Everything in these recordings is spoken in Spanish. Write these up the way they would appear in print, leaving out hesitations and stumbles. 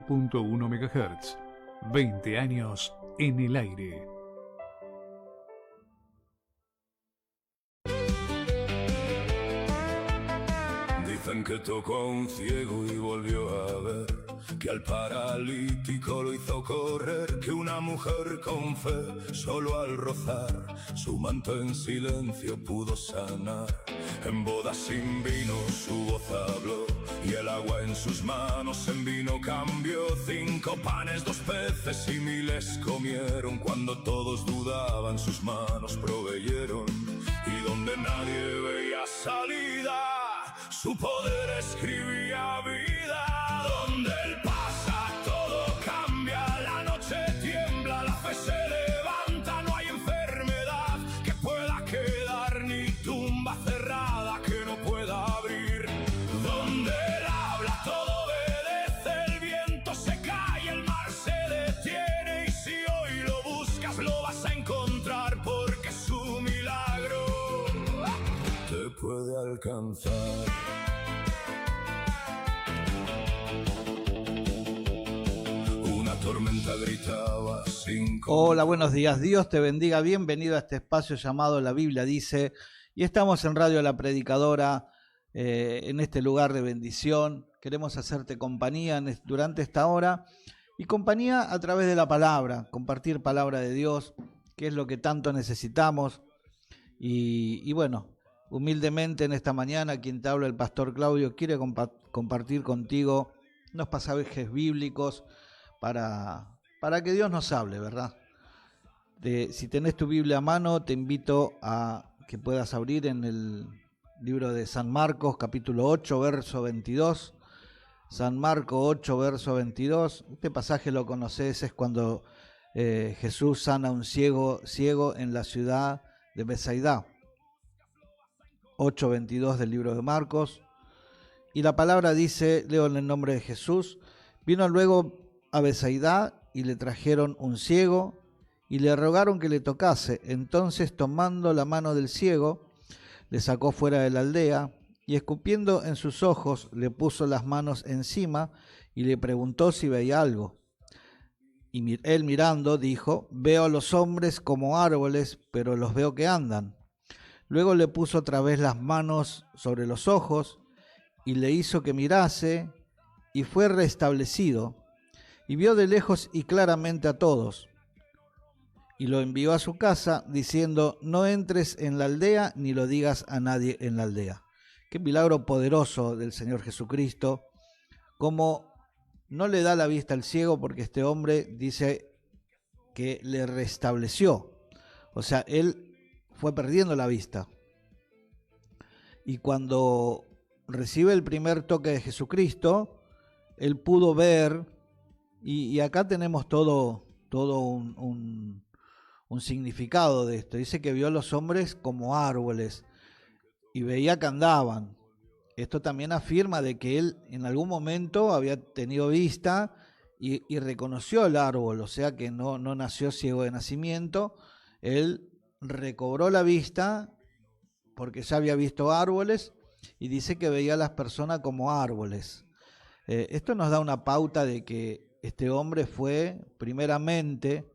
100.1 MHz. 20 años en el aire. Dicen que tocó a un ciego y volvió a ver, que al paralítico lo hizo correr, que una mujer con fe, solo al rozar su manto en silencio pudo sanar. En bodas sin vino su voz habló, y el agua en sus manos en vino cambió. 5 panes, 2 peces y miles comieron. Cuando todos dudaban sus manos proveyeron, y donde nadie veía salida, su poder escribía vida. Donde él pasa todo cambia, la noche tiembla, la fe se levanta. No hay enfermedad que pueda quedar, ni tumba cerrada que no pueda abrir. Donde él habla todo obedece, el viento se cae, el mar se detiene. Y si hoy lo buscas lo vas a encontrar, porque su milagro te puede alcanzar. Tormenta gritaba sin... Hola, buenos días, Dios te bendiga, bienvenido a este espacio llamado La Biblia Dice, y estamos en Radio La Predicadora, en este lugar de bendición. Queremos hacerte compañía durante esta hora, y compañía a través de la palabra, compartir palabra de Dios, que es lo que tanto necesitamos. Y bueno, humildemente en esta mañana quien te habla, el pastor Claudio, quiere compartir contigo unos pasajes bíblicos para que Dios nos hable, ¿verdad? Si tenés tu Biblia a mano, te invito a que puedas abrir en el libro de San Marcos, capítulo 8, verso 22. San Marcos 8, verso 22. Este pasaje lo conocés, es cuando Jesús sana a un ciego en la ciudad de Betsaida. 8:22 del libro de Marcos. Y la palabra dice, leo en el nombre de Jesús: vino luego a Betsaida y le trajeron un ciego y le rogaron que le tocase. Entonces, tomando la mano del ciego, le sacó fuera de la aldea y, escupiendo en sus ojos, le puso las manos encima y le preguntó si veía algo. Y él, mirando, dijo: veo a los hombres como árboles, pero los veo que andan. Luego le puso otra vez las manos sobre los ojos y le hizo que mirase, y fue restablecido. Y vio de lejos y claramente a todos. Y lo envió a su casa, diciendo: no entres en la aldea, ni lo digas a nadie en la aldea. Qué milagro poderoso del Señor Jesucristo. Como no le da la vista al ciego, porque este hombre dice que le restableció. O sea, él fue perdiendo la vista. Y cuando recibe el primer toque de Jesucristo, él pudo ver. Y acá tenemos todo un significado de esto. Dice que vio a los hombres como árboles y veía que andaban. Esto también afirma de que él en algún momento había tenido vista y reconoció el árbol, o sea que no nació ciego de nacimiento. Él recobró la vista porque ya había visto árboles, y dice que veía a las personas como árboles. Esto nos da una pauta de que este hombre fue primeramente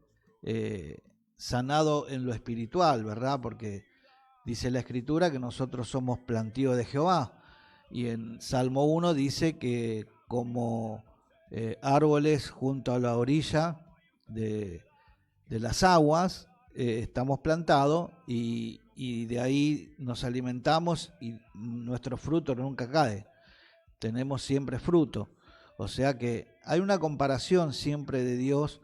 sanado en lo espiritual, ¿verdad? Porque dice la Escritura que nosotros somos plantío de Jehová, y en Salmo 1 dice que como árboles junto a la orilla de las aguas estamos plantados, y de ahí nos alimentamos y nuestro fruto nunca cae, tenemos siempre fruto. O sea que hay una comparación siempre de Dios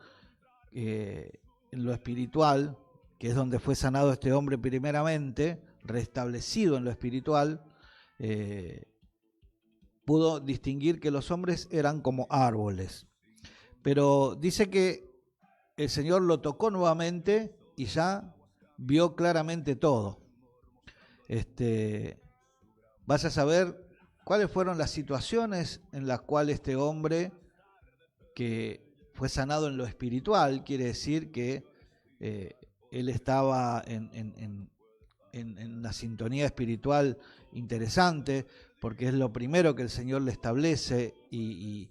en lo espiritual, que es donde fue sanado este hombre primeramente, restablecido en lo espiritual. Pudo distinguir que los hombres eran como árboles. Pero dice que el Señor lo tocó nuevamente y ya vio claramente todo. Vas a saber cuáles fueron las situaciones en las cuales este hombre, que fue sanado en lo espiritual, quiere decir que él estaba en la sintonía espiritual interesante, porque es lo primero que el Señor le establece, y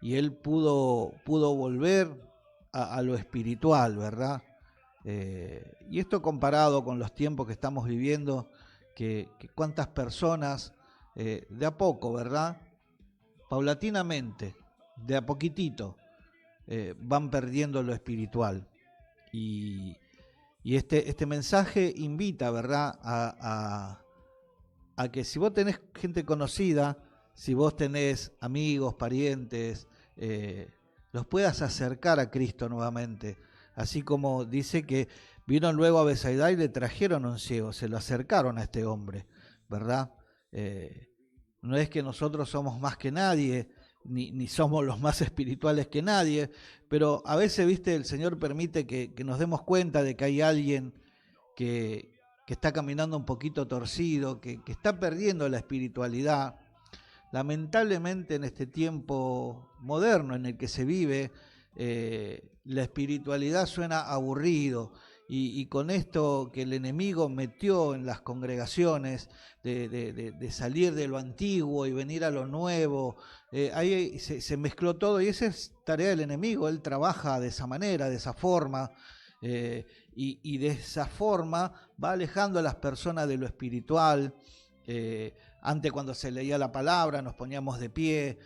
y él pudo volver a lo espiritual, ¿verdad? Y esto comparado con los tiempos que estamos viviendo, que cuántas personas de a poco, ¿verdad? Paulatinamente, de a poquitito, van perdiendo lo espiritual. Y este mensaje invita, ¿verdad?, a que si vos tenés gente conocida, si vos tenés amigos, parientes, los puedas acercar a Cristo nuevamente. Así como dice que vino luego a Betsaida y le trajeron un ciego, se lo acercaron a este hombre, ¿verdad? No es que nosotros somos más que nadie, ni somos los más espirituales que nadie, pero a veces, viste, el Señor permite que nos demos cuenta de que hay alguien que está caminando un poquito torcido, que está perdiendo la espiritualidad. Lamentablemente en este tiempo moderno en el que se vive, la espiritualidad suena aburrido, y con esto que el enemigo metió en las congregaciones, de salir de lo antiguo y venir a lo nuevo, ahí se mezcló todo, y esa es tarea del enemigo. Él trabaja de esa manera, de esa forma, y de esa forma va alejando a las personas de lo espiritual. Antes, cuando se leía la palabra, nos poníamos de pie,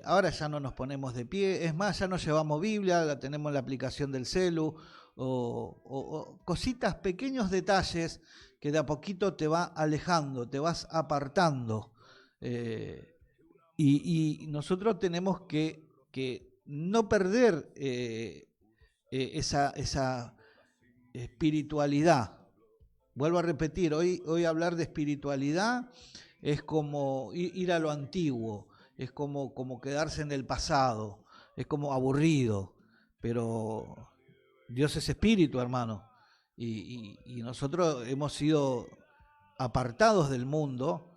ahora ya no nos ponemos de pie, es más, ya no llevamos Biblia, la tenemos en la aplicación del celu, o cositas, pequeños detalles que de a poquito te va alejando, te vas apartando, y nosotros tenemos que no perder esa espiritualidad. Vuelvo a repetir, hoy hablar de espiritualidad es como ir a lo antiguo, es como quedarse en el pasado, es como aburrido, pero Dios es espíritu, hermano, y nosotros hemos sido apartados del mundo,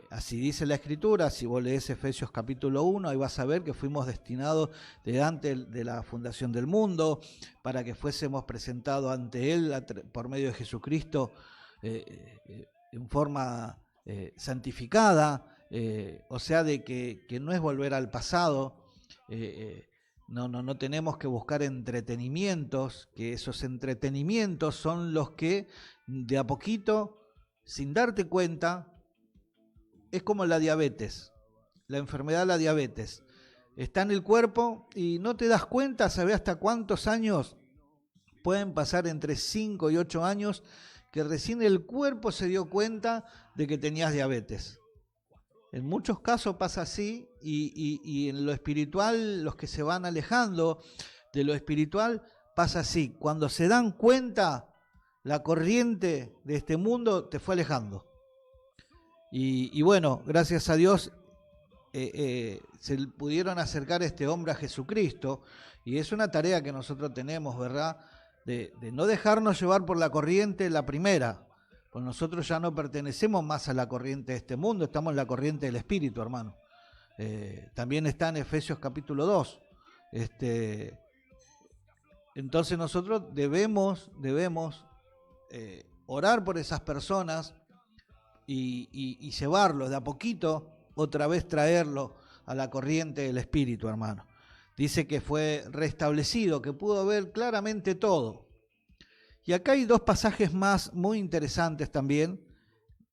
así dice la Escritura. Si vos lees Efesios capítulo 1, ahí vas a ver que fuimos destinados desde antes de la fundación del mundo, para que fuésemos presentados ante Él por medio de Jesucristo, en forma santificada, o sea, de que no es volver al pasado. No tenemos que buscar entretenimientos, que esos entretenimientos son los que de a poquito, sin darte cuenta, es como la diabetes, la enfermedad de la diabetes. Está en el cuerpo y no te das cuenta. ¿Sabes hasta cuántos años pueden pasar? Entre 5 y 8 años, que recién el cuerpo se dio cuenta de que tenías diabetes. En muchos casos pasa así, y en lo espiritual, los que se van alejando de lo espiritual, pasa así. Cuando se dan cuenta, la corriente de este mundo te fue alejando. Y bueno, gracias a Dios se pudieron acercar a este hombre a Jesucristo, y es una tarea que nosotros tenemos, ¿verdad? De no dejarnos llevar por la corriente la primera, pues nosotros ya no pertenecemos más a la corriente de este mundo, estamos en la corriente del Espíritu, hermano. También está en Efesios capítulo 2. Entonces nosotros debemos orar por esas personas, y llevarlo de a poquito, otra vez traerlo a la corriente del Espíritu, hermano. Dice que fue restablecido, que pudo ver claramente todo. Y acá hay dos pasajes más muy interesantes también,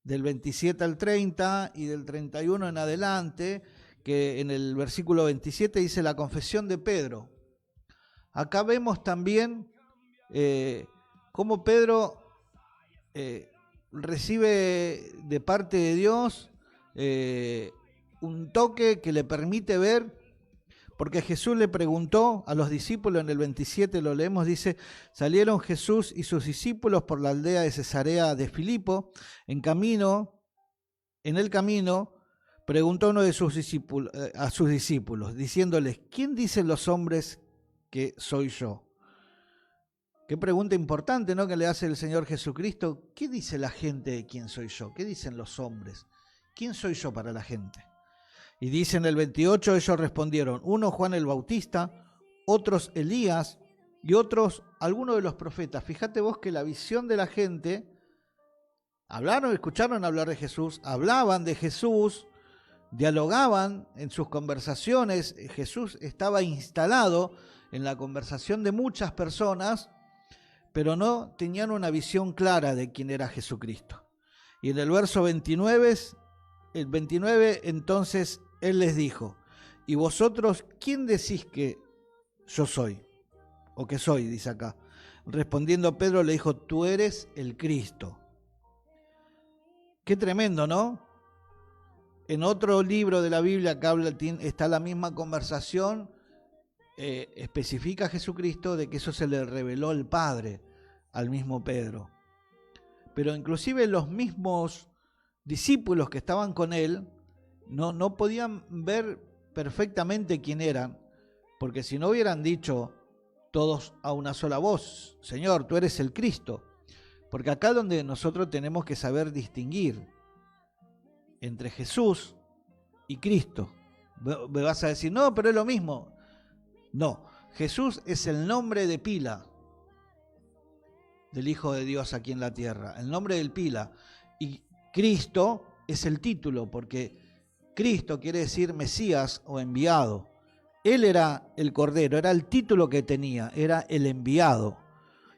del 27 al 30 y del 31 en adelante, que en el versículo 27 dice la confesión de Pedro. Acá vemos también cómo Pedro recibe de parte de Dios un toque que le permite ver, porque Jesús le preguntó a los discípulos, en el 27 lo leemos, dice: salieron Jesús y sus discípulos por la aldea de Cesarea de Filipo. En el camino preguntó uno de sus discípulos, a sus discípulos, diciéndoles: ¿quién dicen los hombres que soy yo? Qué pregunta importante, ¿no?, que le hace el Señor Jesucristo. ¿Qué dice la gente de quién soy yo? ¿Qué dicen los hombres? ¿Quién soy yo para la gente? Y dice en el 28, ellos respondieron: uno Juan el Bautista, otros Elías, y otros algunos de los profetas. Fíjate vos que la visión de la gente, escucharon hablar de Jesús, hablaban de Jesús, dialogaban en sus conversaciones. Jesús estaba instalado en la conversación de muchas personas, pero no tenían una visión clara de quién era Jesucristo. Y en el verso 29, entonces Él les dijo: ¿y vosotros quién decís que yo soy? O que soy, dice acá. Respondiendo Pedro le dijo: tú eres el Cristo. Qué tremendo, ¿no? En otro libro de la Biblia que habla, está la misma conversación, especifica a Jesucristo de que eso se le reveló el Padre al mismo Pedro. Pero inclusive los mismos discípulos que estaban con él no podían ver perfectamente quién eran, porque si no hubieran dicho todos a una sola voz: Señor, tú eres el Cristo. Porque acá es donde nosotros tenemos que saber distinguir entre Jesús y Cristo. Me vas a decir: no, pero es lo mismo. No, Jesús es el nombre de pila del Hijo de Dios aquí en la tierra, el nombre del pila. Y Cristo es el título, porque Cristo quiere decir Mesías o enviado. Él era el Cordero, era el título que tenía, era el enviado.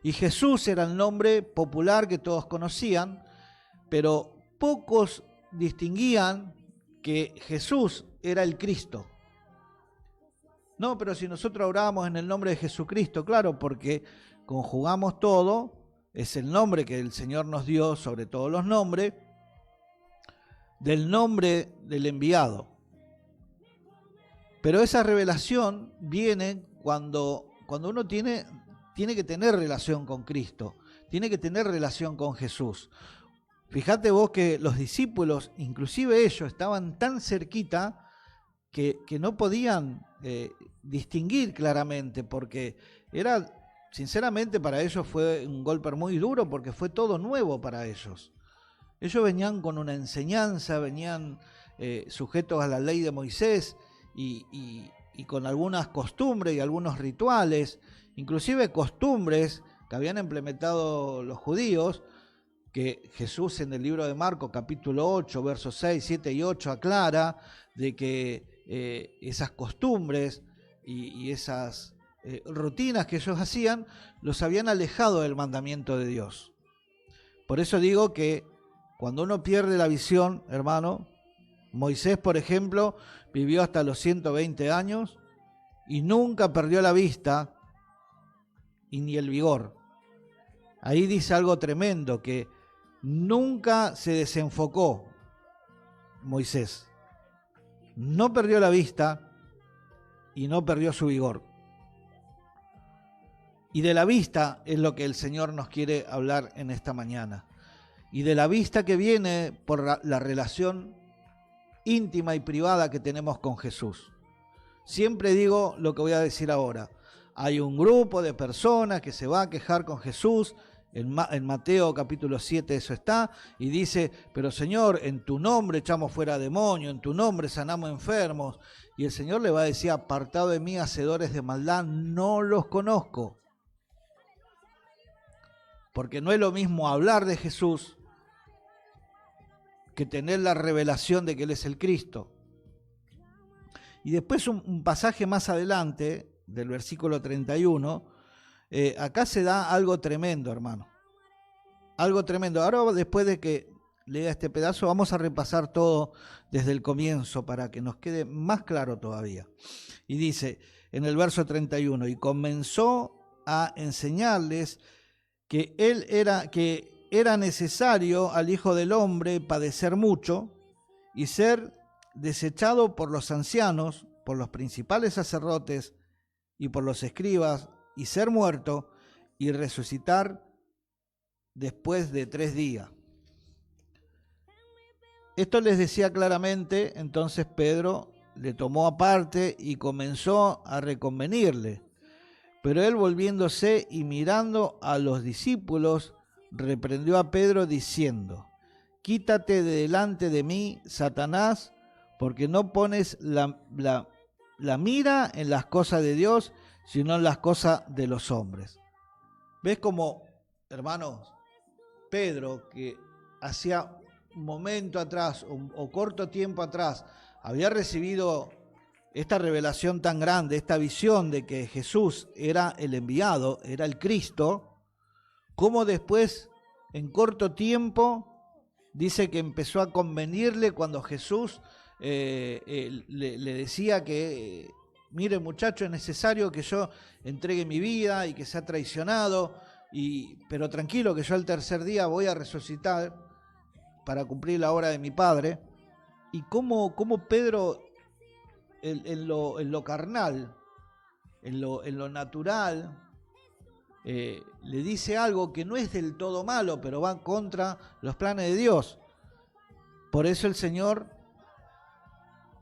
Y Jesús era el nombre popular que todos conocían, pero pocos distinguían que Jesús era el Cristo. No, pero si nosotros oramos en el nombre de Jesucristo, claro, porque conjugamos todo, es el nombre que el Señor nos dio sobre todos los nombres, del nombre del enviado. Pero esa revelación viene cuando uno tiene que tener relación con Cristo, tiene que tener relación con Jesús. Fíjate vos que los discípulos, inclusive ellos, estaban tan cerquita que no podían distinguir claramente, porque era, sinceramente, para ellos fue un golpe muy duro, porque fue todo nuevo para ellos. Ellos venían con una enseñanza, venían sujetos a la ley de Moisés y con algunas costumbres y algunos rituales, inclusive costumbres que habían implementado los judíos, que Jesús en el libro de Marcos capítulo 8, versos 6, 7 y 8 aclara de que esas costumbres y esas rutinas que ellos hacían los habían alejado del mandamiento de Dios. Por eso digo que cuando uno pierde la visión, hermano, Moisés, por ejemplo, vivió hasta los 120 años y nunca perdió la vista y ni el vigor. Ahí dice algo tremendo, que nunca se desenfocó Moisés. No perdió la vista y no perdió su vigor. Y de la vista es lo que el Señor nos quiere hablar en esta mañana. Y de la vista que viene por la relación íntima y privada que tenemos con Jesús. Siempre digo lo que voy a decir ahora. Hay un grupo de personas que se va a quejar con Jesús. En Mateo capítulo 7 eso está. Y dice: pero Señor, en tu nombre echamos fuera demonios, en tu nombre sanamos enfermos. Y el Señor le va a decir: apartado de mí, hacedores de maldad, no los conozco. Porque no es lo mismo hablar de Jesús que tener la revelación de que Él es el Cristo. Y después un pasaje más adelante, del versículo 31, acá se da algo tremendo, hermano. Algo tremendo. Ahora, después de que lea este pedazo, vamos a repasar todo desde el comienzo para que nos quede más claro todavía. Y dice en el verso 31, y comenzó a enseñarles que era necesario al Hijo del Hombre padecer mucho y ser desechado por los ancianos, por los principales sacerdotes y por los escribas, y ser muerto y resucitar después de 3 días. Esto les decía claramente. Entonces Pedro le tomó aparte y comenzó a reconvenirle. Pero él, volviéndose y mirando a los discípulos, reprendió a Pedro diciendo: quítate de delante de mí, Satanás, porque no pones la mira en las cosas de Dios, sino en las cosas de los hombres. ¿Ves cómo, hermanos, Pedro, que hacía un momento atrás o corto tiempo atrás había recibido esta revelación tan grande, esta visión de que Jesús era el enviado, era el Cristo, cómo después, en corto tiempo, dice que empezó a convenirle cuando Jesús le decía que, mire muchacho, es necesario que yo entregue mi vida y que sea traicionado, pero tranquilo que yo al tercer día voy a resucitar para cumplir la obra de mi Padre. Y cómo Pedro en lo carnal, en lo natural, le dice algo que no es del todo malo, pero va contra los planes de Dios. Por eso el Señor,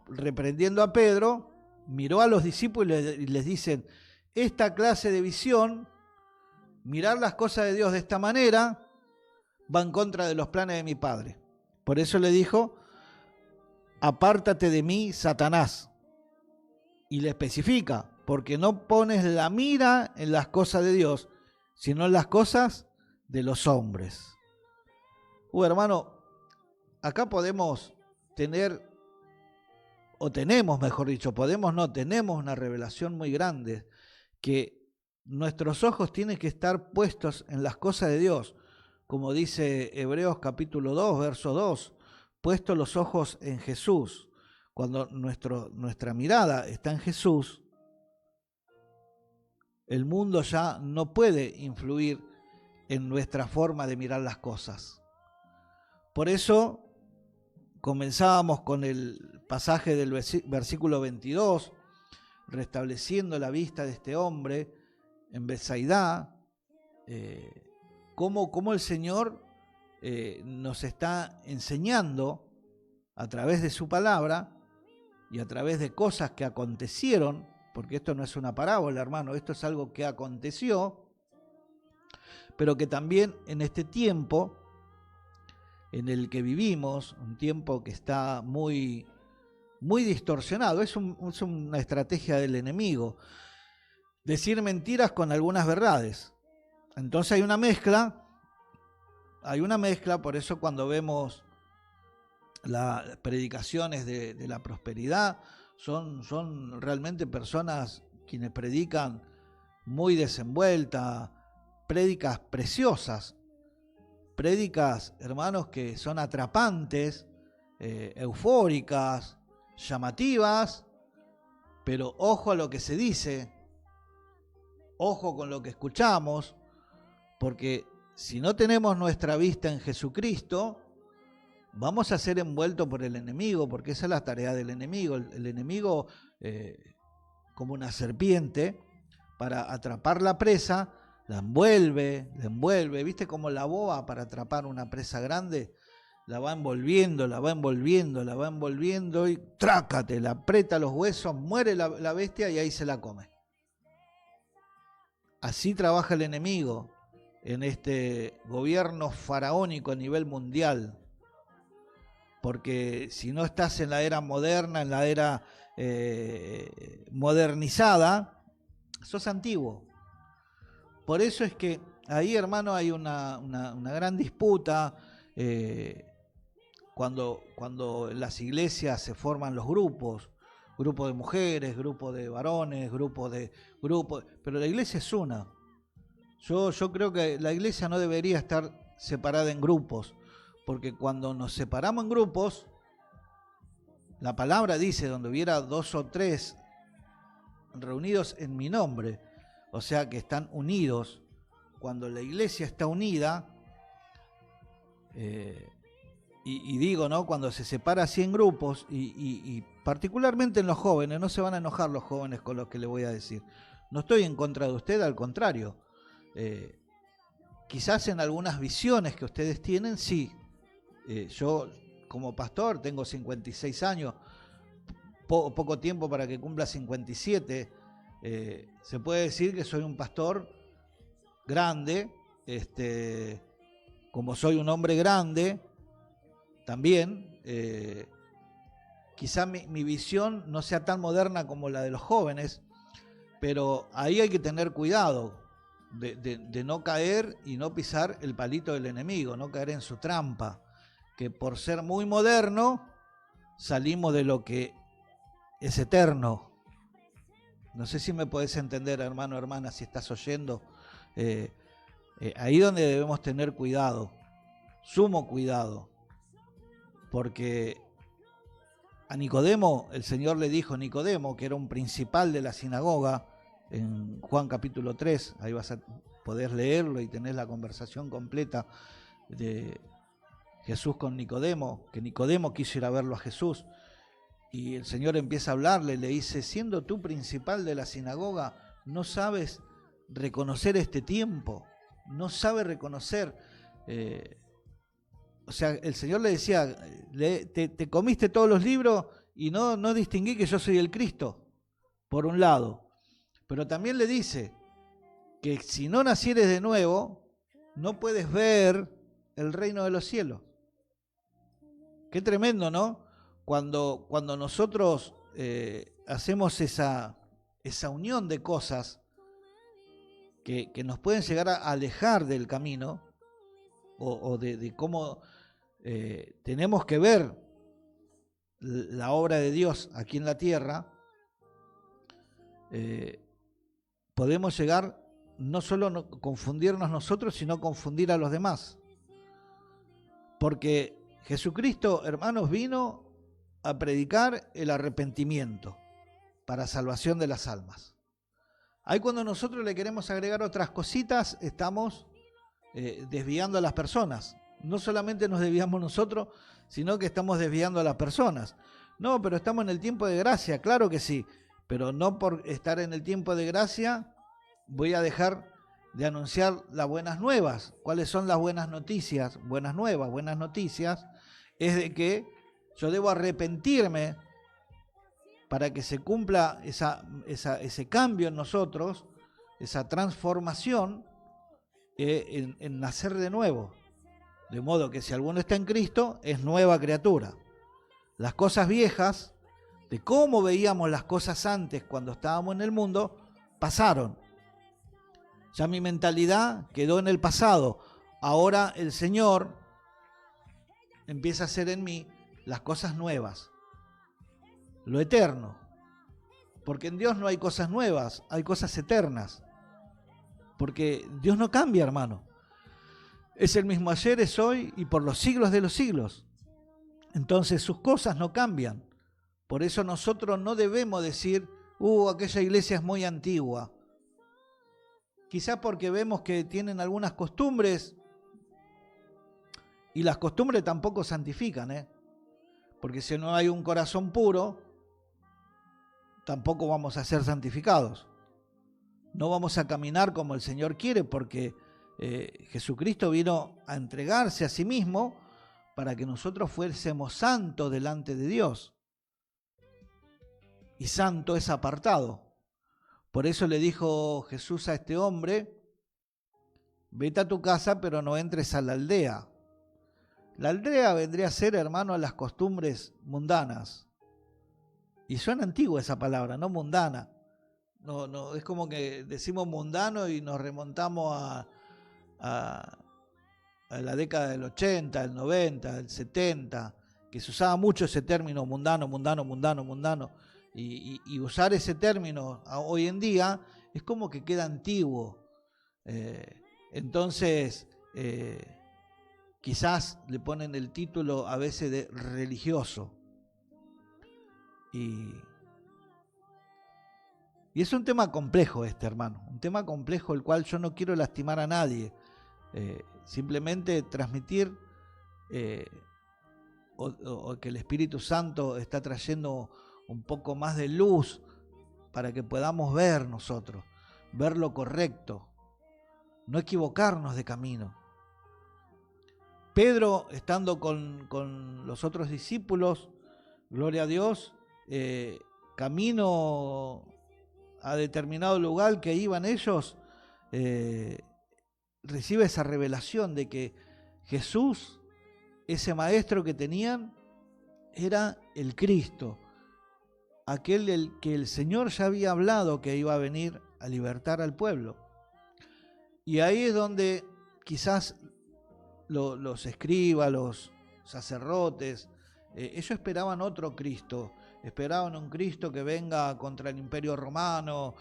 reprendiendo a Pedro, miró a los discípulos y les dice: esta clase de visión, mirar las cosas de Dios de esta manera, va en contra de los planes de mi Padre. Por eso le dijo: apártate de mí, Satanás. Y le especifica: porque no pones la mira en las cosas de Dios, sino en las cosas de los hombres. Hermano, acá podemos tener, o tenemos, mejor dicho, tenemos una revelación muy grande, que nuestros ojos tienen que estar puestos en las cosas de Dios, como dice Hebreos capítulo 2, verso 2, puestos los ojos en Jesús. Cuando nuestra mirada está en Jesús, el mundo ya no puede influir en nuestra forma de mirar las cosas. Por eso comenzábamos con el pasaje del versículo 22, restableciendo la vista de este hombre en Betsaida, cómo el Señor nos está enseñando a través de su palabra y a través de cosas que acontecieron, porque esto no es una parábola, hermano, esto es algo que aconteció, pero que también en este tiempo en el que vivimos, un tiempo que está muy, muy distorsionado, es una estrategia del enemigo, decir mentiras con algunas verdades. Entonces hay una mezcla, por eso cuando vemos las predicaciones de la prosperidad, son realmente personas quienes predican muy desenvueltas, prédicas preciosas, prédicas, hermanos, que son atrapantes, eufóricas, llamativas, pero ojo a lo que se dice, ojo con lo que escuchamos, porque si no tenemos nuestra vista en Jesucristo, vamos a ser envueltos por el enemigo, porque esa es la tarea del enemigo. El enemigo, como una serpiente, para atrapar la presa, la envuelve, ¿viste? Como la boa para atrapar una presa grande, la va envolviendo y trácate, la aprieta los huesos, muere la bestia y ahí se la come. Así trabaja el enemigo en este gobierno faraónico a nivel mundial. Porque si no estás en la era moderna, en la era modernizada, sos antiguo. Por eso es que ahí, hermano, hay una gran disputa cuando en las iglesias se forman los grupos de mujeres, grupos de varones, pero la iglesia es una. Yo creo que la iglesia no debería estar separada en grupos, porque cuando nos separamos en grupos, la palabra dice: donde hubiera 2 o 3 reunidos en mi nombre, o sea que están unidos. Cuando la iglesia está unida, y digo, ¿no? Cuando se separa así en grupos, y particularmente en los jóvenes, no se van a enojar los jóvenes con lo que les voy a decir. No estoy en contra de usted, al contrario. Quizás en algunas visiones que ustedes tienen, sí. Yo como pastor tengo 56 años, poco tiempo para que cumpla 57. Se puede decir que soy un pastor grande, como soy un hombre grande, también, quizá mi visión no sea tan moderna como la de los jóvenes, pero ahí hay que tener cuidado de no caer y no pisar el palito del enemigo, no caer en su trampa, que por ser muy moderno salimos de lo que es eterno. No sé si me podés entender, hermano, hermana, si estás oyendo. Ahí donde debemos tener cuidado, sumo cuidado, porque a Nicodemo, el Señor le dijo, Nicodemo, que era un principal de la sinagoga, en Juan capítulo 3, ahí vas a poder leerlo y tener la conversación completa de Jesús con Nicodemo, que Nicodemo quiso ir a verlo a Jesús, y el Señor empieza a hablarle, le dice, siendo tú principal de la sinagoga, ¿no sabes reconocer este tiempo? No sabe reconocer, o sea, el Señor le decía, te comiste todos los libros y no distinguí que yo soy el Cristo, por un lado, pero también le dice que si no nacieres de nuevo, no puedes ver el reino de los cielos. Qué tremendo, ¿no? Cuando nosotros hacemos esa unión de cosas que nos pueden llegar a alejar del camino o de cómo tenemos que ver la obra de Dios aquí en la tierra, podemos llegar no solo a confundirnos nosotros, sino confundir a los demás. Porque Jesucristo, hermanos, vino a predicar el arrepentimiento para salvación de las almas. Ahí cuando nosotros le queremos agregar otras cositas, estamos desviando a las personas. No solamente nos desviamos nosotros, sino que estamos desviando a las personas. No, pero estamos en el tiempo de gracia, claro que sí, pero no por estar en el tiempo de gracia voy a dejar de anunciar las buenas nuevas. ¿Cuáles son las buenas noticias? Buenas nuevas, buenas noticias es de que yo debo arrepentirme para que se cumpla ese cambio en nosotros, esa transformación en nacer de nuevo. De modo que si alguno está en Cristo, es nueva criatura. Las cosas viejas, de cómo veíamos las cosas antes cuando estábamos en el mundo, pasaron. Ya mi mentalidad quedó en el pasado. Ahora el Señor empieza a hacer en mí las cosas nuevas, lo eterno. Porque en Dios no hay cosas nuevas, hay cosas eternas. Porque Dios no cambia, hermano. Es el mismo ayer, es hoy y por los siglos de los siglos. Entonces sus cosas no cambian. Por eso nosotros no debemos decir, aquella iglesia es muy antigua. Quizá porque vemos que tienen algunas costumbres y las costumbres tampoco santifican, porque si no hay un corazón puro, tampoco vamos a ser santificados. No vamos a caminar como el Señor quiere, porque Jesucristo vino a entregarse a sí mismo para que nosotros fuésemos santos delante de Dios. Y santo es apartado. Por eso le dijo Jesús a este hombre, vete a tu casa, pero no entres a la aldea. La aldea vendría a ser, hermano, las costumbres mundanas. Y suena antigua esa palabra, no mundana. No, es como que decimos mundano y nos remontamos a la década del 80, del 90, del 70, que se usaba mucho ese término mundano. Y usar ese término hoy en día es como que queda antiguo. Entonces, quizás le ponen el título a veces de religioso. Y es un tema complejo hermano. Un tema complejo el cual yo no quiero lastimar a nadie. Simplemente transmitir o que el Espíritu Santo está trayendo un poco más de luz para que podamos ver nosotros, ver lo correcto, no equivocarnos de camino. Pedro, estando con los otros discípulos, gloria a Dios, camino a determinado lugar que iban ellos, recibe esa revelación de que Jesús, ese maestro que tenían, era el Cristo, aquel del que el Señor ya había hablado que iba a venir a libertar al pueblo. Y ahí es donde quizás los escribas, los sacerdotes, Ellos esperaban otro Cristo, esperaban un Cristo que venga contra el Imperio Romano,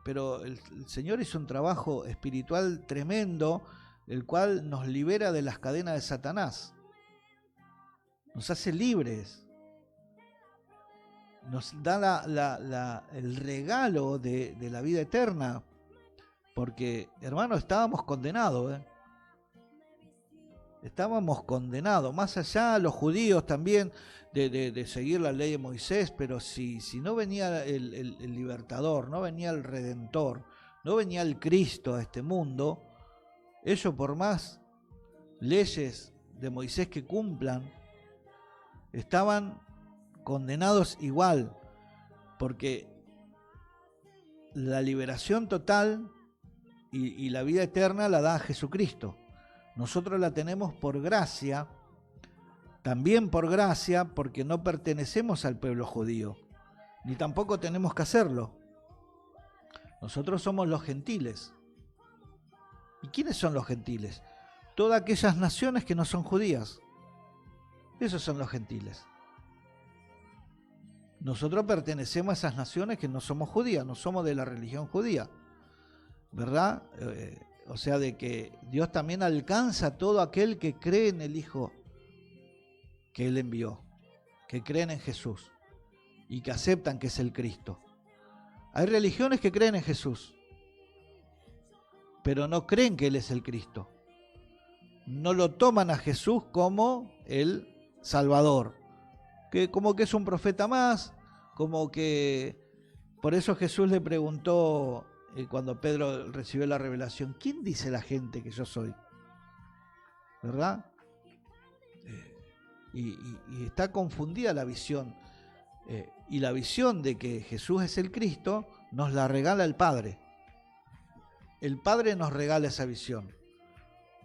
pero el Señor hizo un trabajo espiritual tremendo, el cual nos libera de las cadenas de Satanás, nos hace libres, nos da el regalo de la vida eterna, porque, hermano, estábamos condenados, estábamos condenados, más allá los judíos también de seguir la ley de Moisés, pero si no venía el libertador, no venía el redentor, no venía el Cristo a este mundo, ellos por más leyes de Moisés que cumplan, estaban condenados igual, porque la liberación total y la vida eterna la da Jesucristo. Nosotros la tenemos por gracia, también por gracia, porque no pertenecemos al pueblo judío, ni tampoco tenemos que hacerlo. Nosotros somos los gentiles. ¿Y quiénes son los gentiles? Todas aquellas naciones que no son judías. Esos son los gentiles. Nosotros pertenecemos a esas naciones que no somos judías, no somos de la religión judía, ¿verdad? O sea, de que Dios también alcanza a todo aquel que cree en el Hijo que Él envió, que creen en Jesús y que aceptan que es el Cristo. Hay religiones que creen en Jesús, pero no creen que Él es el Cristo. No lo toman a Jesús como el Salvador, que como que es un profeta más, como que... Por eso Jesús le preguntó... cuando Pedro recibió la revelación, ¿quién dice la gente que yo soy? ¿Verdad? Y está confundida la visión. Y la visión de que Jesús es el Cristo nos la regala el Padre. El Padre nos regala esa visión.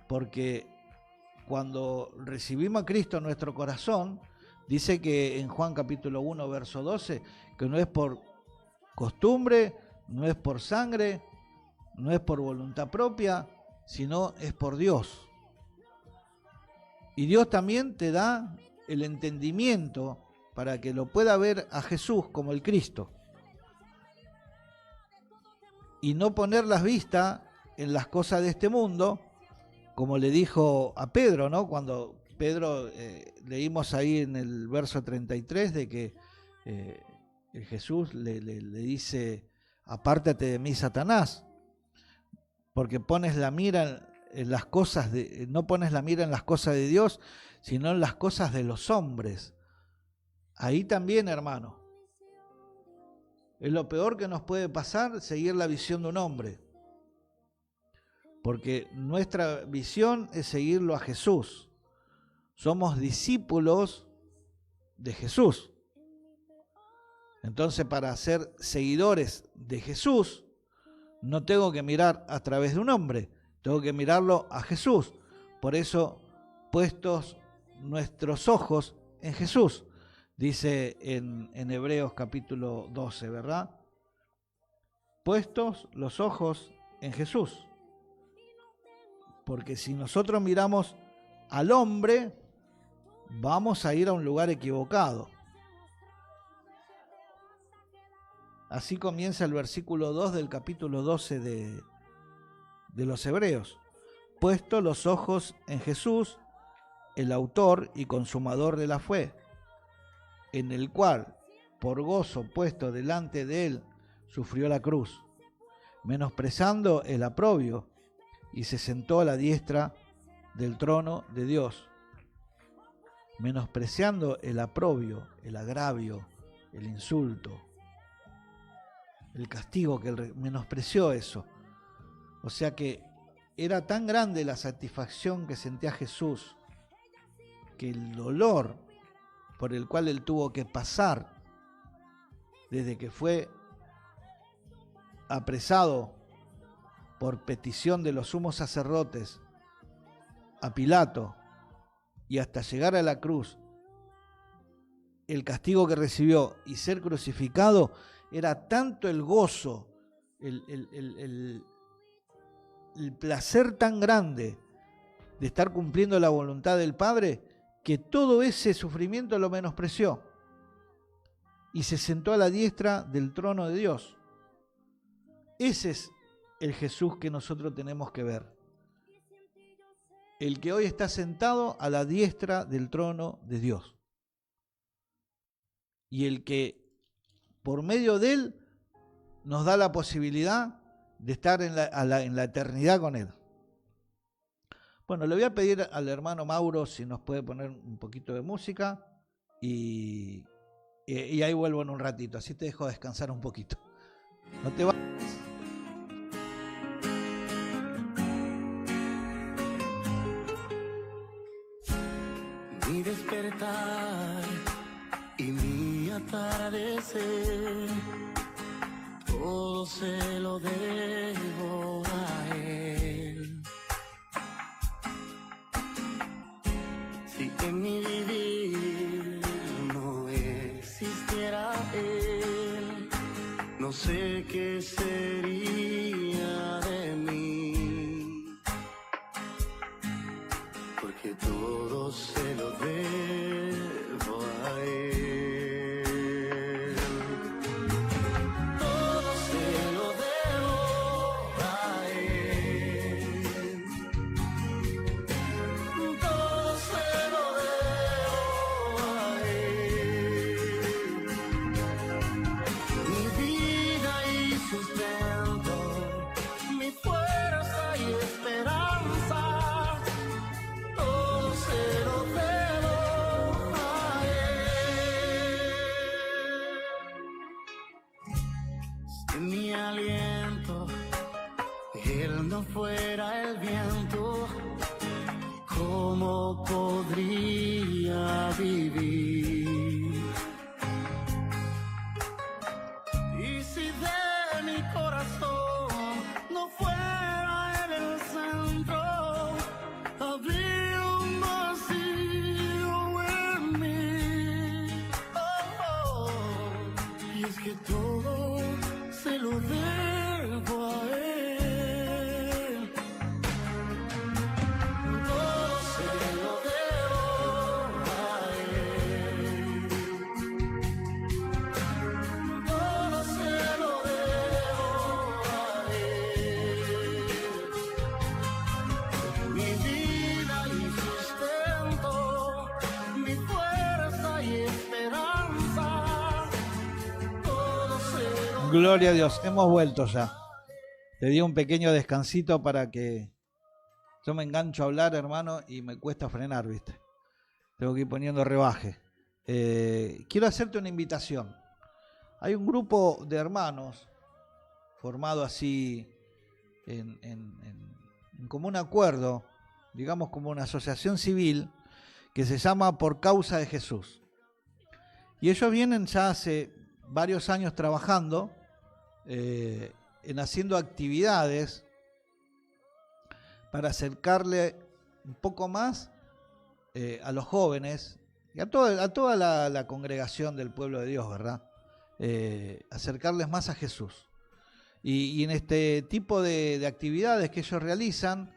Porque cuando recibimos a Cristo en nuestro corazón, dice que en Juan capítulo 1, verso 12, que no es por costumbre, no es por sangre, no es por voluntad propia, sino es por Dios. Y Dios también te da el entendimiento para que lo pueda ver a Jesús como el Cristo. Y no poner las vistas en las cosas de este mundo, como le dijo a Pedro, ¿no? Cuando Pedro, leímos ahí en el verso 33 de que Jesús le dice: apártate de mí, Satanás, porque pones la mira en las cosas no pones la mira en las cosas de Dios, sino en las cosas de los hombres. Ahí también, hermano, es lo peor que nos puede pasar, seguir la visión de un hombre, porque nuestra visión es seguirlo a Jesús. Somos discípulos de Jesús. Entonces, para ser seguidores de Jesús, no tengo que mirar a través de un hombre, tengo que mirarlo a Jesús. Por eso, puestos nuestros ojos en Jesús, dice en Hebreos capítulo 12, ¿verdad? Puestos los ojos en Jesús. Porque si nosotros miramos al hombre, vamos a ir a un lugar equivocado. Así comienza el versículo 2 del capítulo 12 de los Hebreos. Puesto los ojos en Jesús, el autor y consumador de la fe, en el cual, por gozo puesto delante de él, sufrió la cruz, menosprezando el oprobio, y se sentó a la diestra del trono de Dios. Menospreciando el oprobio, el agravio, el insulto, el castigo, que él menospreció eso. O sea que era tan grande la satisfacción que sentía Jesús, que el dolor por el cual él tuvo que pasar desde que fue apresado por petición de los sumos sacerdotes a Pilato y hasta llegar a la cruz, el castigo que recibió y ser crucificado, era tanto el gozo, el placer tan grande de estar cumpliendo la voluntad del Padre, que todo ese sufrimiento lo menospreció y se sentó a la diestra del trono de Dios. Ese es el Jesús que nosotros tenemos que ver. El que hoy está sentado a la diestra del trono de Dios. Y el que por medio de él nos da la posibilidad de estar en la eternidad con él. Bueno, le voy a pedir al hermano Mauro si nos puede poner un poquito de música y ahí vuelvo en un ratito, así te dejo descansar un poquito. No te vayas. Mi despertar y mi atardecer, todo se lo debo a él. Si en mi vivir no existiera él, no sé qué sería de mí, porque todo se lo debo a él. Todo se lo debo a él. Todo se lo debo a él. Mi vida y sustento, mi fuerza y esperanza, todo se lo debo a él. Si mi aliento él no fuera el viento, ¿cómo podría vivir? Y si de mi corazón no fuera él el centro, habría un vacío en mí. Oh, oh. Y es que todo se lo debo a él. Todo se lo debo a él. Todo se lo debo a él. Mi vida y sustento, mi fuerza y esperanza, todo se lo Gloria a Dios, hemos vuelto ya. Te di un pequeño descansito para que yo me engancho a hablar, hermano, y me cuesta frenar, ¿viste? Tengo que ir poniendo rebaje. Quiero hacerte una invitación. Hay un grupo de hermanos formado así en común acuerdo, digamos como una asociación civil, que se llama Por Causa de Jesús. Y ellos vienen ya hace varios años trabajando en haciendo actividades para acercarle un poco más a los jóvenes y a toda la congregación del pueblo de Dios, ¿verdad? Acercarles más a Jesús. Y en este tipo de actividades que ellos realizan,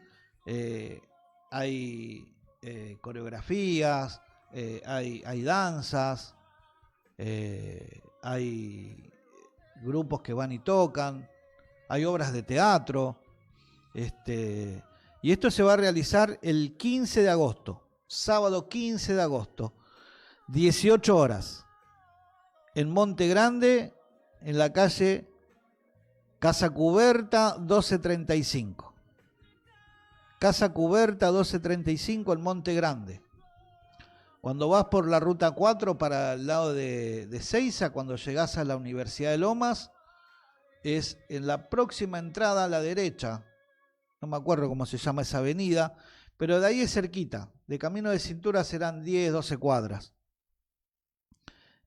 hay coreografías, hay danzas, hay grupos que van y tocan, hay obras de teatro, y esto se va a realizar el 15 de agosto, sábado 15 de agosto, 18 horas, en Monte Grande, en la calle Casa Cuberta 1235. Casa Cuberta 1235 en Monte Grande. Cuando vas por la ruta 4 para el lado de Seiza, cuando llegás a la Universidad de Lomas, es en la próxima entrada a la derecha. No me acuerdo cómo se llama esa avenida, pero de ahí es cerquita. De Camino de Cintura serán 10, 12 cuadras.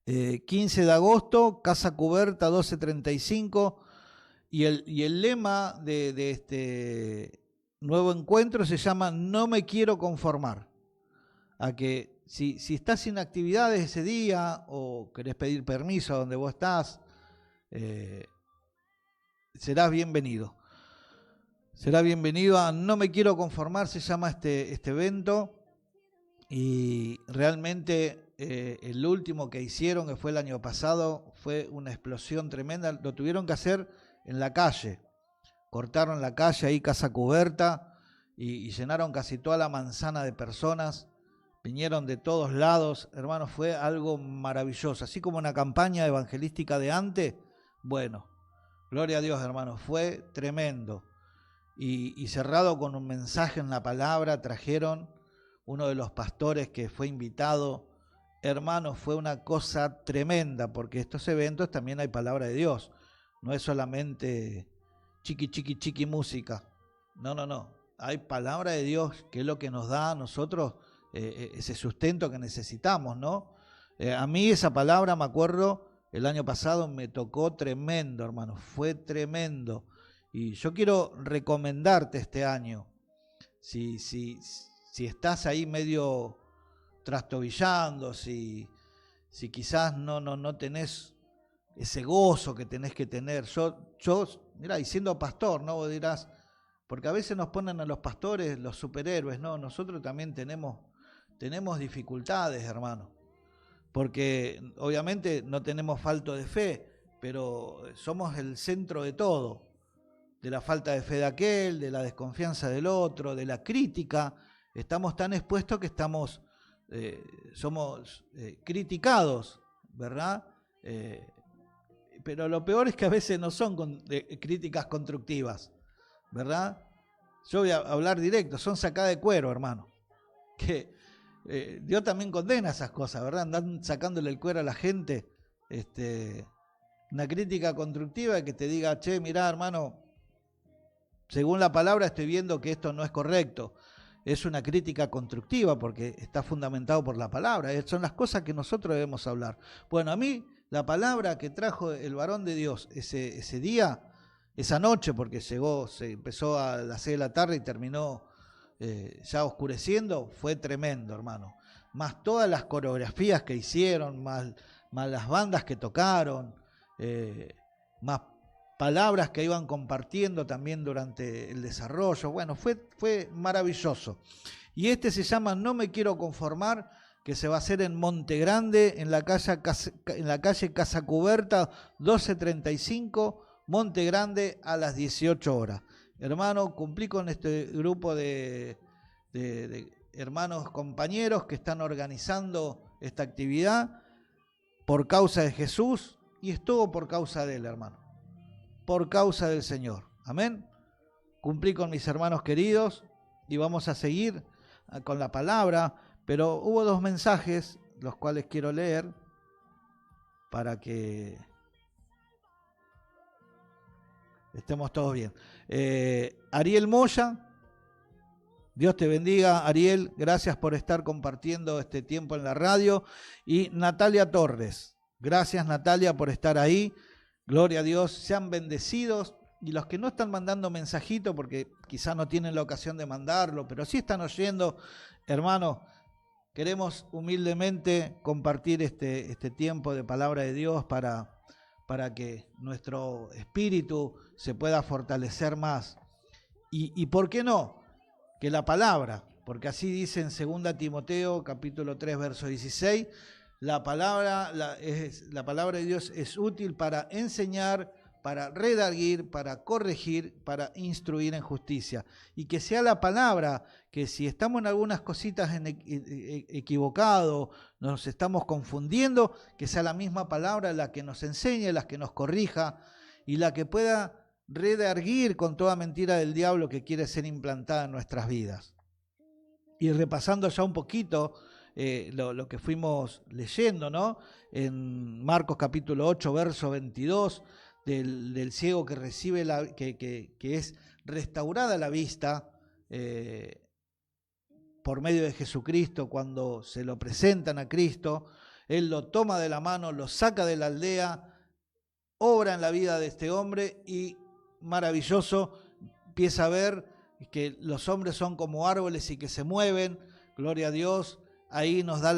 15 de agosto, Casa Cuberta 1235. Y el lema de este nuevo encuentro se llama No me quiero conformar. A que si estás sin actividades ese día o querés pedir permiso a donde vos estás, serás bienvenido. Será bienvenido a No me quiero conformar, se llama este evento. Y realmente el último que hicieron, que fue el año pasado, fue una explosión tremenda. Lo tuvieron que hacer en la calle. Cortaron la calle ahí, casa cubierta, y llenaron casi toda la manzana de personas. Vinieron de todos lados, hermanos, fue algo maravilloso. Así como una campaña evangelística de antes, bueno, gloria a Dios, hermanos, fue tremendo. Y cerrado con un mensaje en la palabra, trajeron uno de los pastores que fue invitado. Hermanos, fue una cosa tremenda, porque estos eventos también hay palabra de Dios. No es solamente chiqui música. No, no, no. Hay palabra de Dios, que es lo que nos da a nosotros ese sustento que necesitamos, ¿no? A mí esa palabra, me acuerdo, el año pasado me tocó tremendo, hermano, fue tremendo. Y yo quiero recomendarte este año, si estás ahí medio trastabillando, si quizás no tenés ese gozo que tenés que tener. Yo mirá, y siendo pastor, ¿no? Vos dirás, porque a veces nos ponen a los pastores los superhéroes, ¿no? Nosotros también tenemos dificultades, hermano, porque obviamente no tenemos falta de fe, pero somos el centro de todo, de la falta de fe de aquel, de la desconfianza del otro, de la crítica. Estamos tan expuestos que somos criticados, ¿verdad? Pero lo peor es que a veces no son críticas constructivas, ¿verdad? Yo voy a hablar directo, son sacadas de cuero, hermano. Que Dios también condena esas cosas, ¿verdad? Andan sacándole el cuero a la gente. Una crítica constructiva que te diga, che, mirá, hermano, según la palabra estoy viendo que esto no es correcto. Es una crítica constructiva porque está fundamentado por la palabra. Son las cosas que nosotros debemos hablar. Bueno, a mí la palabra que trajo el varón de Dios ese día, esa noche, porque se empezó a las 6 de la tarde y terminó ya oscureciendo, fue tremendo, hermano. Más todas las coreografías que hicieron, más las bandas que tocaron, más palabras que iban compartiendo también durante el desarrollo. Bueno, fue maravilloso. Y este se llama No me quiero conformar, que se va a hacer en Monte Grande, en la calle Casa Cubierta 1235, Monte Grande, a las 18 horas. Hermano, cumplí con este grupo de hermanos compañeros que están organizando esta actividad por causa de Jesús, y estuvo por causa de él, hermano, por causa del Señor. Amén. Cumplí con mis hermanos queridos y vamos a seguir con la palabra, pero hubo 2 mensajes, los cuales quiero leer para que estemos todos bien. Ariel Moya, Dios te bendiga, Ariel, gracias por estar compartiendo este tiempo en la radio. Y Natalia Torres, gracias Natalia por estar ahí, gloria a Dios, sean bendecidos. Y los que no están mandando mensajito, porque quizás no tienen la ocasión de mandarlo, pero sí están oyendo, hermanos, queremos humildemente compartir este tiempo de palabra de Dios para que nuestro espíritu se pueda fortalecer más. Y ¿por qué no? Que la palabra, porque así dice en 2 Timoteo capítulo 3 verso 16, la palabra de Dios es útil para enseñar, para redarguir, para corregir, para instruir en justicia. Y que sea la palabra, que si estamos en algunas cositas equivocados, nos estamos confundiendo, que sea la misma palabra la que nos enseñe, la que nos corrija y la que pueda redarguir con toda mentira del diablo que quiere ser implantada en nuestras vidas. Y repasando ya un poquito lo que fuimos leyendo, ¿no? En Marcos capítulo 8, verso 22, del ciego que recibe que es restaurada la vista por medio de Jesucristo. Cuando se lo presentan a Cristo, Él lo toma de la mano, lo saca de la aldea, obra en la vida de este hombre y maravilloso, empieza a ver que los hombres son como árboles y que se mueven, gloria a Dios. Ahí nos da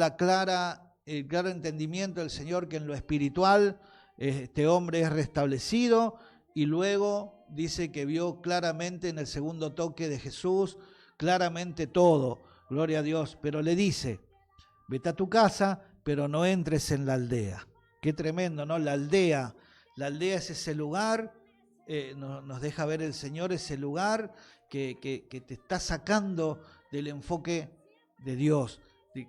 el claro entendimiento del Señor que en lo espiritual este hombre es restablecido, y luego dice que vio claramente en el segundo toque de Jesús, claramente todo, gloria a Dios, pero le dice, vete a tu casa, pero no entres en la aldea. Qué tremendo, ¿no? La aldea es ese lugar, nos deja ver el Señor, ese lugar que te está sacando del enfoque de Dios,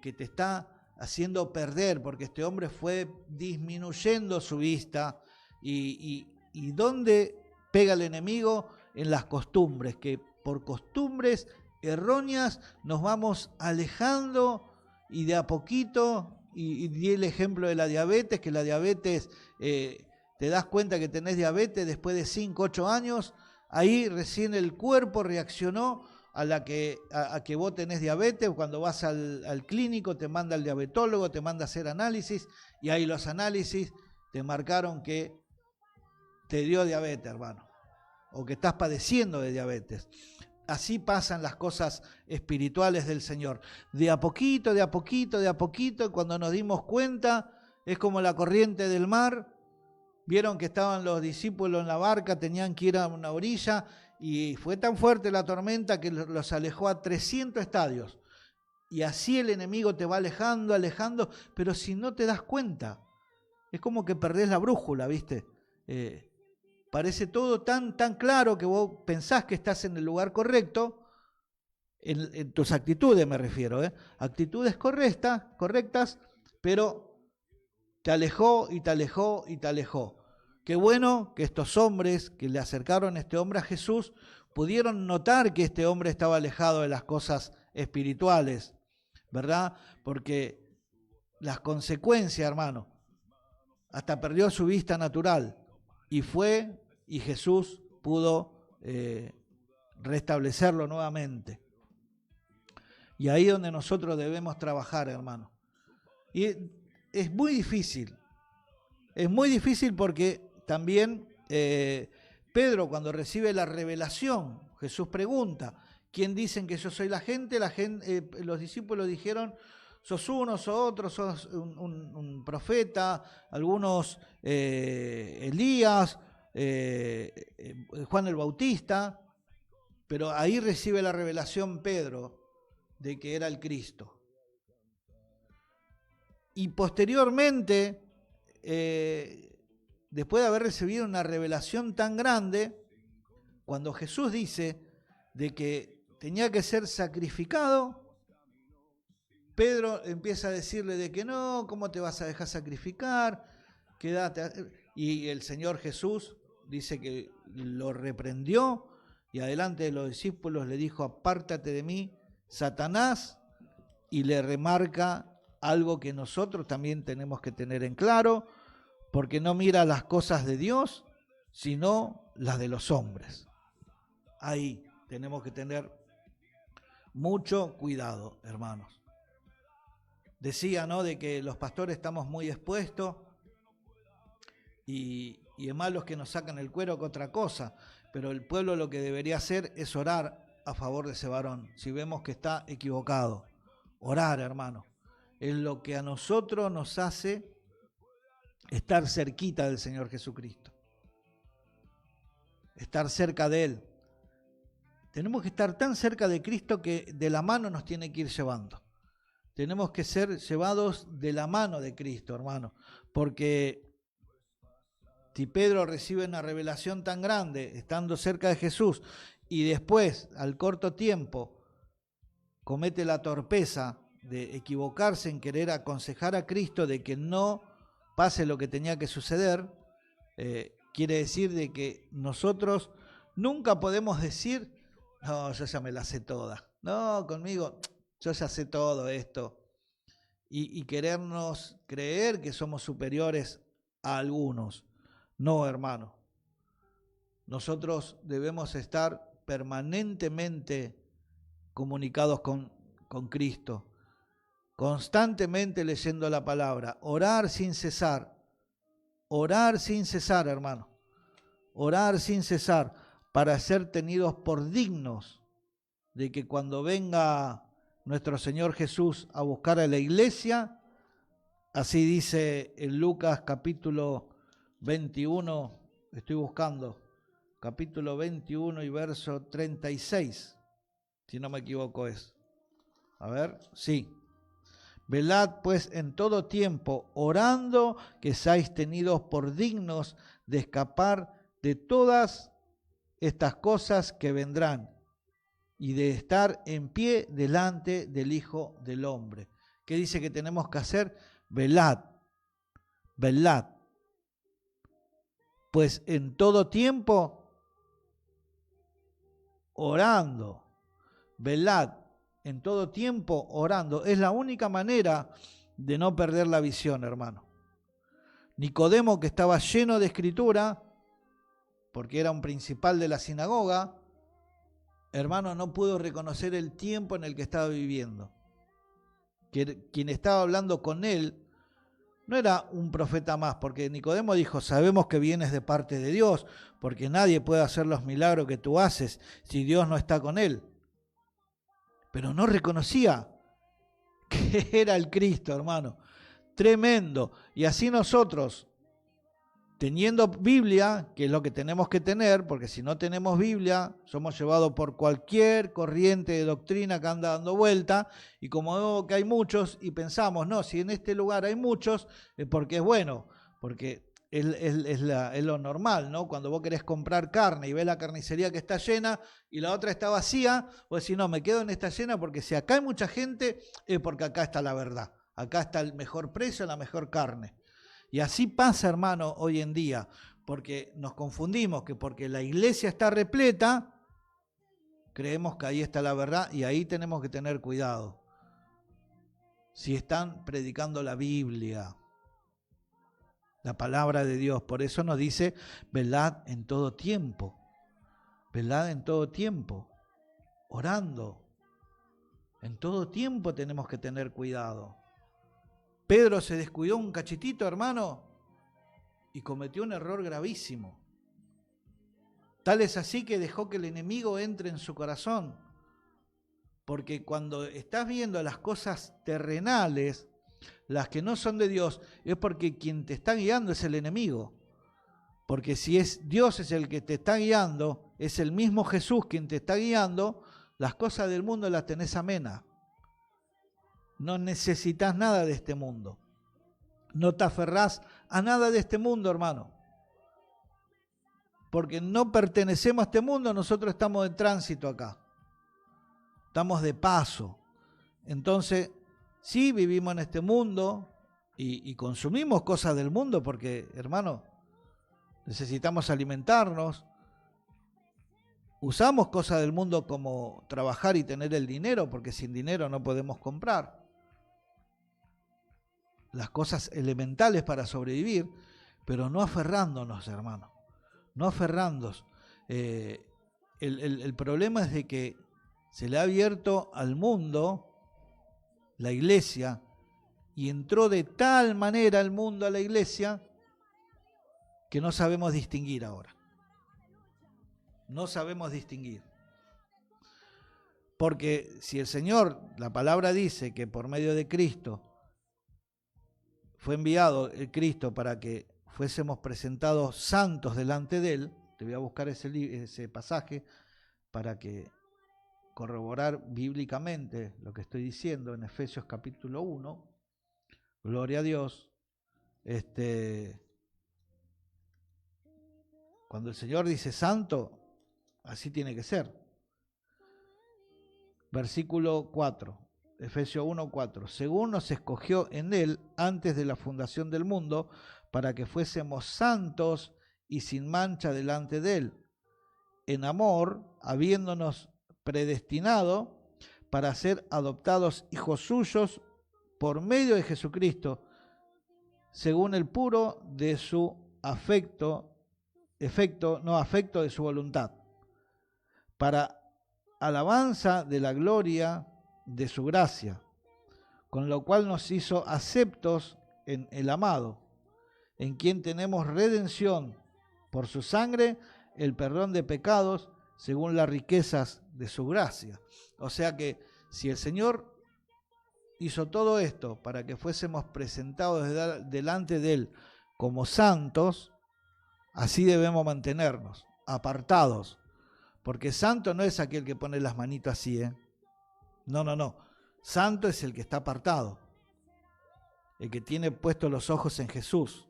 que te está haciendo perder, porque este hombre fue disminuyendo su vista. ¿Y dónde pega el enemigo? En las costumbres, que por costumbres erróneas nos vamos alejando, y de a poquito, y di el ejemplo de la diabetes, que la diabetes, te das cuenta que tenés diabetes después de 5, 8 años, ahí recién el cuerpo reaccionó a que vos tenés diabetes. Cuando vas al clínico te manda el diabetólogo, te manda a hacer análisis, y ahí los análisis te marcaron que te dio diabetes, hermano, o que estás padeciendo de diabetes. Así pasan las cosas espirituales del Señor. De a poquito, de a poquito, de a poquito, cuando nos dimos cuenta, es como la corriente del mar. Vieron que estaban los discípulos en la barca, tenían que ir a una orilla, y fue tan fuerte la tormenta que los alejó a 300 estadios. Y así el enemigo te va alejando, alejando, pero si no te das cuenta, es como que perdés la brújula, ¿viste? Parece todo tan claro que vos pensás que estás en el lugar correcto, en tus actitudes me refiero, actitudes correctas, pero te alejó y te alejó y te alejó. Qué bueno que estos hombres que le acercaron a este hombre a Jesús pudieron notar que este hombre estaba alejado de las cosas espirituales, ¿verdad? Porque las consecuencias, hermano, hasta perdió su vista natural, y Jesús pudo restablecerlo nuevamente. Y ahí es donde nosotros debemos trabajar, hermano. Y es muy difícil porque también Pedro, cuando recibe la revelación, Jesús pregunta, ¿quién dicen que yo soy la gente? Los discípulos dijeron, sos uno, sos otro, sos un profeta, algunos Elías, Juan el Bautista, pero ahí recibe la revelación Pedro de que era el Cristo. Y posteriormente, después de haber recibido una revelación tan grande, cuando Jesús dice de que tenía que ser sacrificado, Pedro empieza a decirle de que no, ¿cómo te vas a dejar sacrificar? Quédate. Y el Señor Jesús dice que lo reprendió, y adelante de los discípulos le dijo, apártate de mí, Satanás, y le remarca algo que nosotros también tenemos que tener en claro, porque no mira las cosas de Dios, sino las de los hombres. Ahí tenemos que tener mucho cuidado, hermanos. Decía, ¿no?, de que los pastores estamos muy expuestos, y es más los que nos sacan el cuero que otra cosa, pero el pueblo lo que debería hacer es orar a favor de ese varón, si vemos que está equivocado. Orar, hermano, es lo que a nosotros nos hace estar cerquita del Señor Jesucristo, estar cerca de Él. Tenemos que estar tan cerca de Cristo que de la mano nos tiene que ir llevando. Tenemos que ser llevados de la mano de Cristo, hermano, porque si Pedro recibe una revelación tan grande, estando cerca de Jesús, y después, al corto tiempo, comete la torpeza de equivocarse en querer aconsejar a Cristo de que no pase lo que tenía que suceder, quiere decir de que nosotros nunca podemos decir, no, yo ya me la sé toda, no, conmigo, yo ya sé todo esto, y querernos creer que somos superiores a algunos. No, hermano, nosotros debemos estar permanentemente comunicados con Cristo, constantemente leyendo la palabra, orar sin cesar, hermano, orar sin cesar, para ser tenidos por dignos de que cuando venga nuestro Señor Jesús a buscar a la iglesia, así dice en Lucas capítulo 21, estoy buscando, capítulo 21 y verso 36, si no me equivoco es. A ver, sí. Velad pues en todo tiempo, orando que seáis tenidos por dignos de escapar de todas estas cosas que vendrán y de estar en pie delante del Hijo del Hombre. ¿Qué dice que tenemos que hacer? Velad, velad. Pues en todo tiempo, orando, velad. En todo tiempo orando. Es la única manera de no perder la visión, hermano. Nicodemo, que estaba lleno de escritura, porque era un principal de la sinagoga, hermano, no pudo reconocer el tiempo en el que estaba viviendo. Quien estaba hablando con él no era un profeta más, porque Nicodemo dijo, sabemos que vienes de parte de Dios, porque nadie puede hacer los milagros que tú haces si Dios no está con él. Pero no reconocía que era el Cristo, hermano. Tremendo. Y así nosotros, teniendo Biblia, que es lo que tenemos que tener, porque si no tenemos Biblia, somos llevados por cualquier corriente de doctrina que anda dando vuelta, y como vemos que hay muchos, y pensamos, no, si en este lugar hay muchos, es porque es bueno, porque es lo normal, ¿no? Cuando vos querés comprar carne y ves la carnicería que está llena y la otra está vacía, vos decís, no, me quedo en esta llena porque si acá hay mucha gente, es porque acá está la verdad. Acá está el mejor precio, la mejor carne. Y así pasa, hermano, hoy en día, porque nos confundimos que porque la iglesia está repleta, creemos que ahí está la verdad y ahí tenemos que tener cuidado. Si están predicando la Biblia, la palabra de Dios. Por eso nos dice, velad en todo tiempo. Velad en todo tiempo. Orando. En todo tiempo tenemos que tener cuidado. Pedro se descuidó un cachitito, hermano, y cometió un error gravísimo. Tal es así que dejó que el enemigo entre en su corazón. Porque cuando estás viendo las cosas terrenales, las que no son de Dios, es porque quien te está guiando es el enemigo. Porque si es Dios es el que te está guiando, es el mismo Jesús quien te está guiando, las cosas del mundo las tenés amenas. No necesitas nada de este mundo. No te aferrás a nada de este mundo, hermano. Porque no pertenecemos a este mundo, nosotros estamos de tránsito acá. Estamos de paso. Entonces, sí vivimos en este mundo y consumimos cosas del mundo porque, hermano, necesitamos alimentarnos. Usamos cosas del mundo como trabajar y tener el dinero porque sin dinero no podemos comprar. Las cosas elementales para sobrevivir, pero no aferrándonos, hermano. No aferrándonos. El problema es de que se le ha abierto al mundo la iglesia y entró de tal manera el mundo a la iglesia que no sabemos distinguir ahora. No sabemos distinguir. Porque si el Señor, la palabra dice que por medio de Cristo fue enviado el Cristo para que fuésemos presentados santos delante de Él, te voy a buscar ese pasaje para que corroborar bíblicamente lo que estoy diciendo en Efesios capítulo 1, gloria a Dios. Cuando el Señor dice santo, así tiene que ser. Versículo 4, Efesios 1, 4. Según nos escogió en Él antes de la fundación del mundo, para que fuésemos santos y sin mancha delante de Él, en amor, habiéndonos predestinado para ser adoptados hijos suyos por medio de Jesucristo, según el puro de su afecto de su voluntad, para alabanza de la gloria de su gracia, con lo cual nos hizo aceptos en el amado, en quien tenemos redención por su sangre, el perdón de pecados, según las riquezas de su gracia. O sea que si el Señor hizo todo esto para que fuésemos presentados delante de Él como santos, así debemos mantenernos, apartados. Porque santo no es aquel que pone las manitos así, No. Santo es el que está apartado, el que tiene puestos los ojos en Jesús,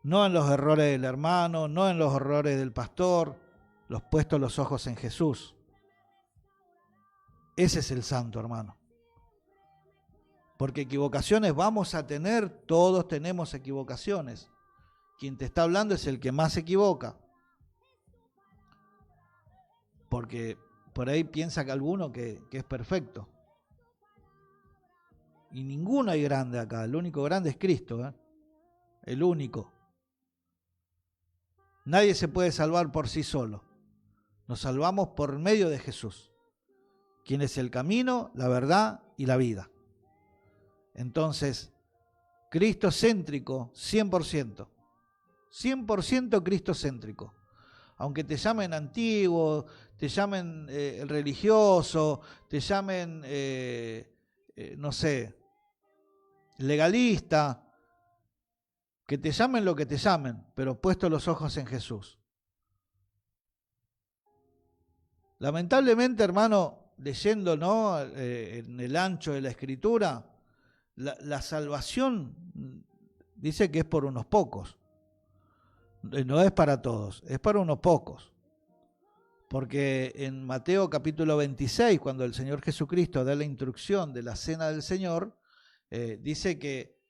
no en los errores del hermano, no en los errores del pastor, puestos los ojos en Jesús. Ese es el santo, hermano. Porque equivocaciones vamos a tener, todos tenemos equivocaciones. Quien te está hablando es el que más se equivoca. Porque por ahí piensa que alguno que es perfecto. Y ninguno hay grande acá, el único grande es Cristo, ¿eh? El único. Nadie se puede salvar por sí solo. Nos salvamos por medio de Jesús, quien es el camino, la verdad y la vida. Entonces, cristocéntrico, 100%. 100% cristocéntrico. Aunque te llamen antiguo, te llamen religioso, te llamen, no sé, legalista, que te llamen lo que te llamen, pero puesto los ojos en Jesús. Lamentablemente, hermano, leyendo, ¿no?, en el ancho de la Escritura, la salvación dice que es por unos pocos. No es para todos, es para unos pocos. Porque en Mateo capítulo 26, cuando el Señor Jesucristo da la instrucción de la cena del Señor, dice que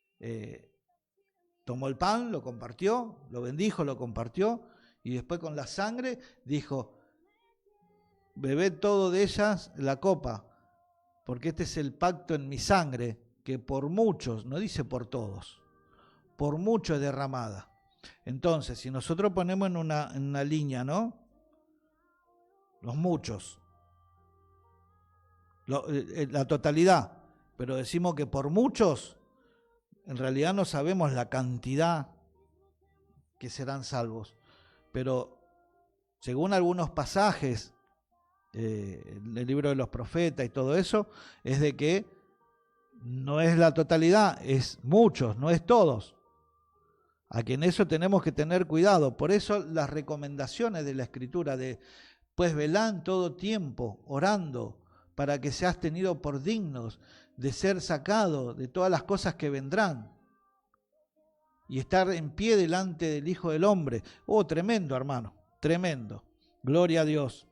tomó el pan, lo compartió, lo bendijo, lo compartió, y después con la sangre dijo: bebed todo de ellas la copa, porque este es el pacto en mi sangre, que por muchos, no dice por todos, por muchos es derramada. Entonces, si nosotros ponemos en una línea, ¿no?, los muchos, la totalidad, pero decimos que por muchos, en realidad no sabemos la cantidad que serán salvos. Pero según algunos pasajes, el libro de los profetas y todo eso, es de que no es la totalidad, es muchos, no es todos. A que en eso tenemos que tener cuidado. Por eso las recomendaciones de la Escritura de pues velá en todo tiempo, orando, para que seas tenido por dignos de ser sacado de todas las cosas que vendrán y estar en pie delante del Hijo del Hombre. Oh, tremendo, hermano, tremendo. Gloria a Dios.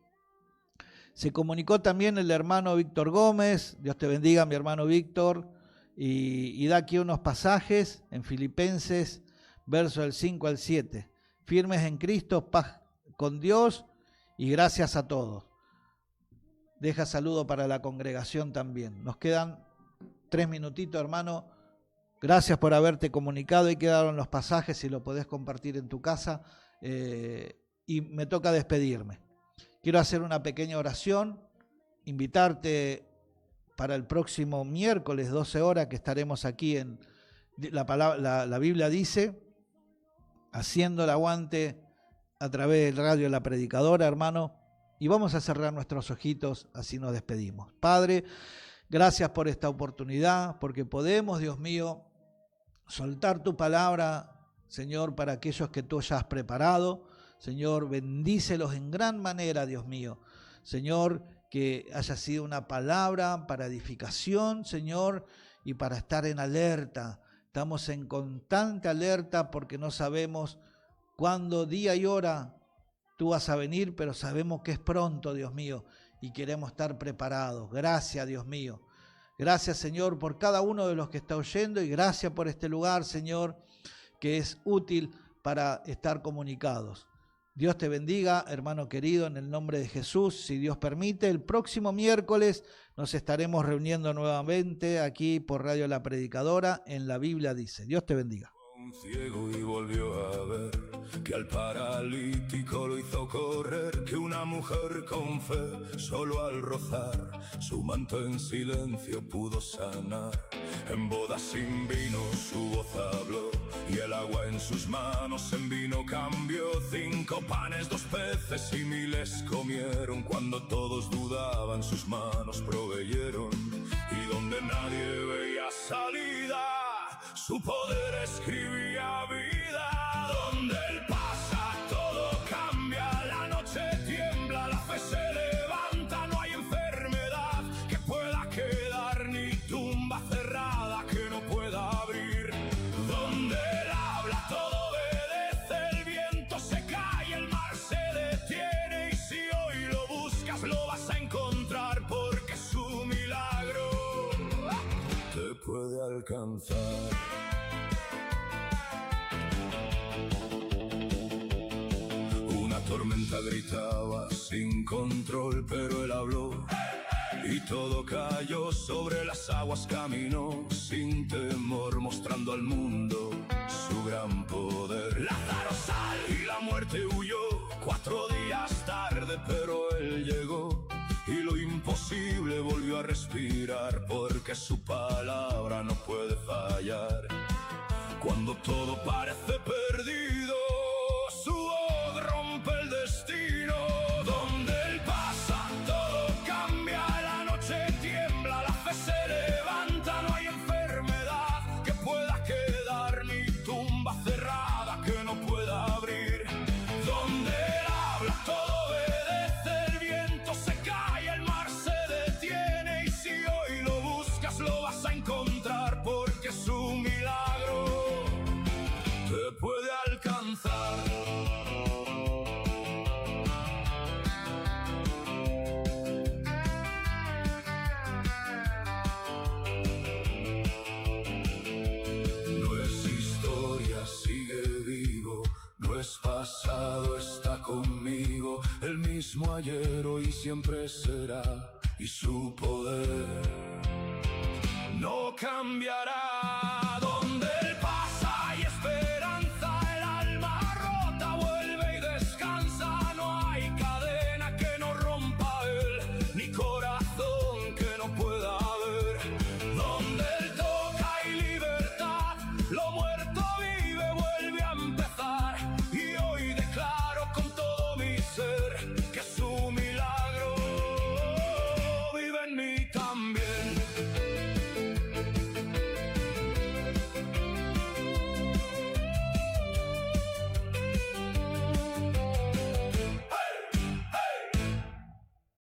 Se comunicó también el hermano Víctor Gómez, Dios te bendiga, mi hermano Víctor, y da aquí unos pasajes en Filipenses, verso del 5 al 7. Firmes en Cristo, paz con Dios y gracias a todos. Deja saludo para la congregación también. Nos quedan 3 minutitos, hermano. Gracias por haberte comunicado. Ahí quedaron los pasajes, si lo podés compartir en tu casa. Y me toca despedirme. Quiero hacer una pequeña oración, invitarte para el próximo miércoles, 12 horas, que estaremos aquí en la Biblia dice, haciendo el aguante a través del radio La Predicadora, hermano, y vamos a cerrar nuestros ojitos, así nos despedimos. Padre, gracias por esta oportunidad, porque podemos, Dios mío, soltar tu palabra, Señor, para aquellos que tú ya has preparado. Señor, bendícelos en gran manera, Dios mío. Señor, que haya sido una palabra para edificación, Señor, y para estar en alerta. Estamos en constante alerta porque no sabemos cuándo, día y hora tú vas a venir, pero sabemos que es pronto, Dios mío, y queremos estar preparados. Gracias, Dios mío. Gracias, Señor, por cada uno de los que está oyendo, y gracias por este lugar, Señor, que es útil para estar comunicados. Dios te bendiga, hermano querido, en el nombre de Jesús. Si Dios permite, el próximo miércoles nos estaremos reuniendo nuevamente aquí por Radio La Predicadora en La Biblia dice. Dios te bendiga. Un ciego y volvió a ver que al paralítico lo hizo correr, que una mujer con fe solo al rozar su manto en silencio pudo sanar. En bodas sin vino su voz habló y el agua en sus manos en vino cambió. 5 panes, 2 peces y miles comieron. Cuando todos dudaban sus manos proveyeron, y donde nadie veía salida su poder escribía vida. Donde él pasa todo cambia, la noche tiembla, la fe se levanta, no hay enfermedad que pueda quedar alcanzar. Una tormenta gritaba sin control, pero él habló y todo cayó. Sobre las aguas caminó sin temor, mostrando al mundo su gran poder. Lázaro, sal, y la muerte huyó 4 días tarde, pero él llegó y lo imposible volvió a respirar, porque su palabra no puede fallar. Cuando todo parece perdido, su voz rompe el destino. Donde él pasa, todo cambia, la noche tiembla, la fe se levanta. No hay enfermedad que pueda quedar, ni tumba cerrada que no pueda abrir. Donde él habla, todo obedece, el viento se calla, el mar se detiene. Y si hoy lo buscas, lo vas a encontrar, porque su milagro te puede alcanzar. No es historia, sigue vivo, no es pasado, está conmigo. El mismo ayer, hoy, siempre será, y su poder no cambiará.